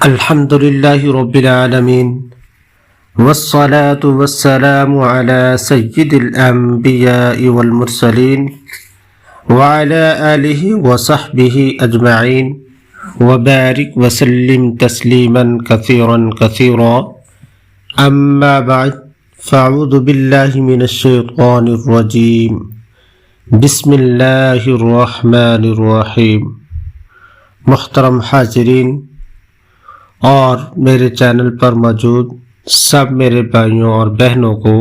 الحمد لله رب العالمين والصلاة والسلام على سيد الأنبياء والمرسلين وعلى آله وصحبه أجمعين وبارك وسلم تسليما كثيرا كثيرا أما بعد فأعوذ بالله من الشيطان الرجيم بسم الله الرحمن الرحيم۔ محترم حاضرین اور میرے چینل پر موجود سب میرے بھائیوں اور بہنوں کو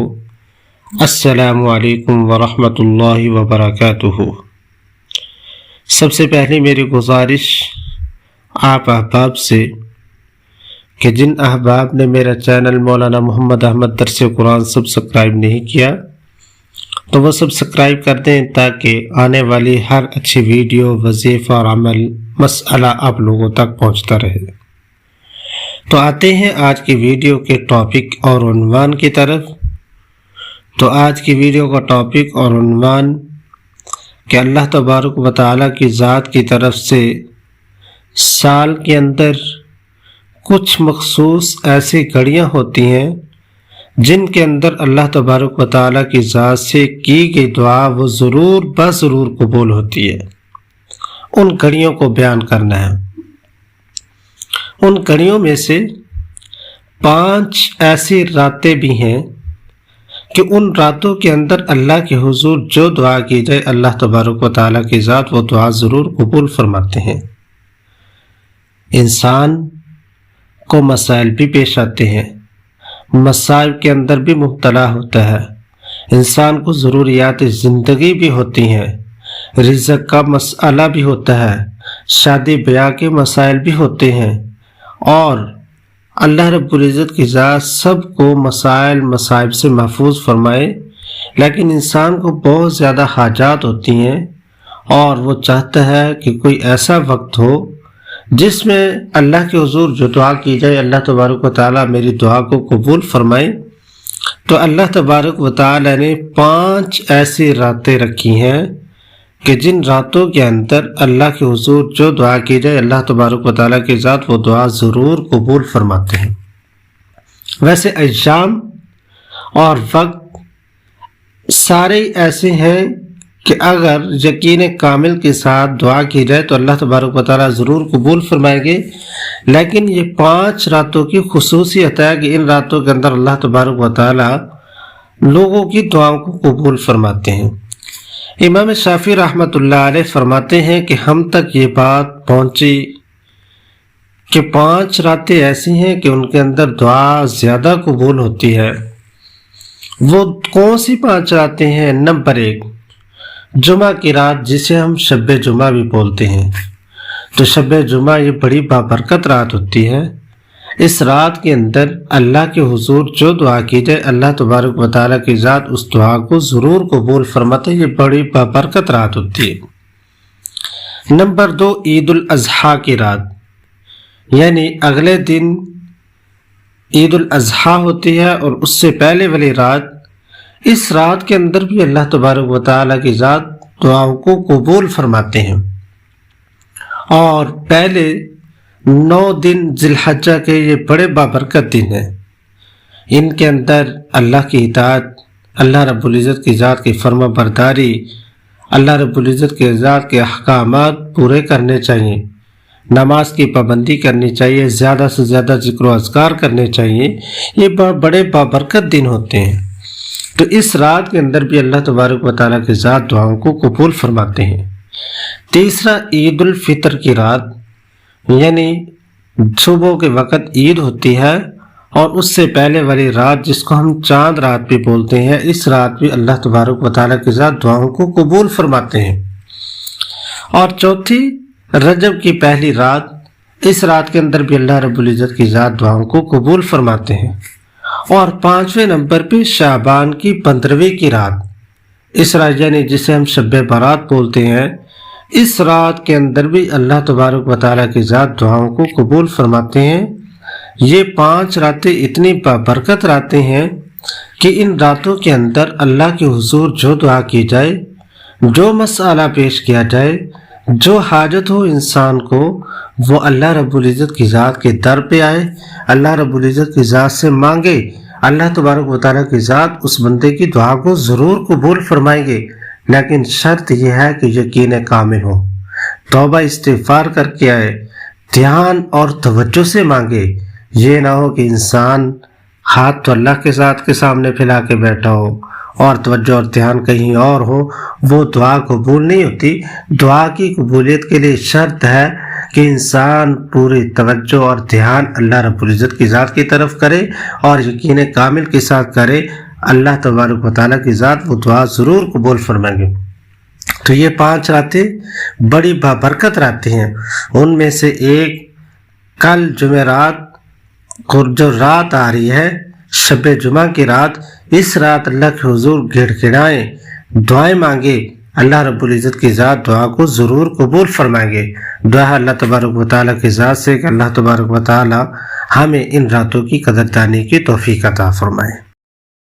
السلام علیکم ورحمۃ اللہ وبرکاتہ۔ سب سے پہلے میری گزارش آپ احباب سے کہ جن احباب نے میرا چینل مولانا محمد احمد درس قرآن سبسکرائب نہیں کیا تو وہ سبسکرائب کر دیں تاکہ آنے والی ہر اچھی ویڈیو، وظیفہ اور عمل مسئلہ آپ لوگوں تک پہنچتا رہے۔ تو آتے ہیں آج کی ویڈیو کے ٹاپک اور عنوان کی طرف۔ تو آج کی ویڈیو کا ٹاپک اور عنوان کہ اللہ تبارک و تعالیٰ کی ذات کی طرف سے سال کے اندر کچھ مخصوص ایسی گھڑیاں ہوتی ہیں جن کے اندر اللہ تبارک و تعالیٰ کی ذات سے کی گئی دعا وہ ضرور بضرور قبول ہوتی ہے۔ ان گھڑیوں کو بیان کرنا ہے۔ ان گھڑیوں میں سے 5 ایسی راتیں بھی ہیں کہ ان راتوں کے اندر اللہ کے حضور جو دعا کی جائے اللہ تبارک و تعالیٰ کی ذات وہ دعا ضرور قبول فرماتے ہیں۔ انسان کو مسائل بھی پیش آتے ہیں، مسائل کے اندر بھی مبتلا ہوتا ہے، انسان کو ضروریات زندگی بھی ہوتی ہیں، رزق کا مسئلہ بھی ہوتا ہے، شادی بیاہ کے مسائل بھی ہوتے ہیں، اور اللہ رب العزت کی ذات سب کو مسائل مصائب سے محفوظ فرمائے، لیکن انسان کو بہت زیادہ حاجات ہوتی ہیں اور وہ چاہتا ہے کہ کوئی ایسا وقت ہو جس میں اللہ کے حضور جو دعا کی جائے اللہ تبارک و تعالیٰ میری دعا کو قبول فرمائے۔ تو اللہ تبارک و تعالیٰ نے 5 ایسی راتیں رکھی ہیں کہ جن راتوں کے اندر اللہ کے حضور جو دعا کی جائے اللہ تبارک و تعالیٰ کی ذات وہ دعا ضرور قبول فرماتے ہیں۔ ویسے ایام اور وقت سارے ایسے ہیں کہ اگر یقین کامل کے ساتھ دعا کی جائے تو اللہ تبارک و تعالیٰ ضرور قبول فرمائیں گے، لیکن یہ 5 راتوں کی خصوصیت ہے کہ ان راتوں کے اندر اللہ تبارک و تعالیٰ لوگوں کی دعاؤں کو قبول فرماتے ہیں۔ امام شافعی رحمۃ اللہ علیہ فرماتے ہیں کہ ہم تک یہ بات پہنچی کہ 5 راتیں ایسی ہیں کہ ان کے اندر دعا زیادہ قبول ہوتی ہے۔ وہ کون سی 5 راتیں ہیں؟ نمبر 1 جمعہ کی رات، جسے ہم شب جمعہ بھی بولتے ہیں۔ تو شب جمعہ یہ بڑی بابرکت رات ہوتی ہے۔ اس رات کے اندر اللہ کے حضور جو دعا کی جائے اللہ تبارک و تعالیٰ کی ذات اس دعا کو ضرور قبول فرماتے ہیں۔ یہ بڑی بابرکت رات ہوتی ہے۔ نمبر 2 عید الاضحیٰ کی رات، یعنی اگلے دن عید الاضحیٰ ہوتی ہے اور اس سے پہلے والی رات، اس رات کے اندر بھی اللہ تبارک و تعالیٰ کی ذات دعاؤں کو قبول فرماتے ہیں۔ اور پہلے 9 دن ذی الحجہ کے یہ بڑے بابرکت دن ہیں۔ ان کے اندر اللہ کی اطاعت، اللہ رب العزت کی ذات کی فرما برداری، اللہ رب العزت کی ذات کے احکامات پورے کرنے چاہیے، نماز کی پابندی کرنی چاہیے، زیادہ سے زیادہ ذکر و اذکار کرنے چاہیے۔ یہ بڑے بابرکت دن ہوتے ہیں۔ تو اس رات کے اندر بھی اللہ تبارک و تعالیٰ کی ذات دعاؤں کو قبول فرماتے ہیں۔ تیسرا عید الفطر کی رات، یعنی صبح کے وقت عید ہوتی ہے اور اس سے پہلے والی رات جس کو ہم چاند رات بھی بولتے ہیں، اس رات بھی اللہ تبارک و تعالیٰ کی ذات دعاؤں کو قبول فرماتے ہیں۔ اور چوتھی رجب کی پہلی رات، اس رات کے اندر بھی اللہ رب العزت کی ذات دعاؤں کو قبول فرماتے ہیں۔ اور 5ویں نمبر پہ شعبان کی 15ویں کی رات، اس رات یعنی جسے ہم شب برات بولتے ہیں، اس رات کے اندر بھی اللہ تبارک و تعالیٰ کی ذات دعاؤں کو قبول فرماتے ہیں۔ یہ 5 راتیں اتنی بابرکت راتیں ہیں کہ ان راتوں کے اندر اللہ کے حضور جو دعا کی جائے، جو مسئلہ پیش کیا جائے، جو حاجت ہو انسان کو وہ اللہ رب العزت کی ذات کے در پہ آئے، اللہ رب العزت کی ذات سے مانگے، اللہ تبارک و تعالیٰ کی ذات اس بندے کی دعا کو ضرور قبول فرمائیں گے، لیکن شرط یہ ہے کہ یقین کامل ہو، توبہ استغفار کر کے آئے، دھیان اور توجہ سے مانگے۔ یہ نہ ہو کہ انسان ہاتھ تو اللہ کے ذات کے سامنے پھیلا کے بیٹھا ہو اور توجہ اور دھیان کہیں اور ہو، وہ دعا قبول نہیں ہوتی۔ دعا کی قبولیت کے لیے شرط ہے کہ انسان پوری توجہ اور دھیان اللہ رب العزت کی ذات کی طرف کرے اور یقین کامل کے ساتھ کرے، اللہ تبارک و تعالیٰ کی ذات وہ دعا ضرور قبول فرمائیں گے۔ تو یہ 5 راتیں بڑی بابرکت راتیں ہیں، ان میں سے ایک کل جمعرات کو جو رات آ رہی ہے، شب جمعہ کی رات، اس رات اللہ کے حضور گڑ گڑائیں، دعائیں مانگے، اللہ رب العزت کی ذات دعا کو ضرور قبول فرمائیں گے۔ دعا اللہ تبارک و تعالیٰ کی ذات سے کہ اللہ تبارک و تعالیٰ ہمیں ان راتوں کی قدردانی کی توفیق عطا فرمائے۔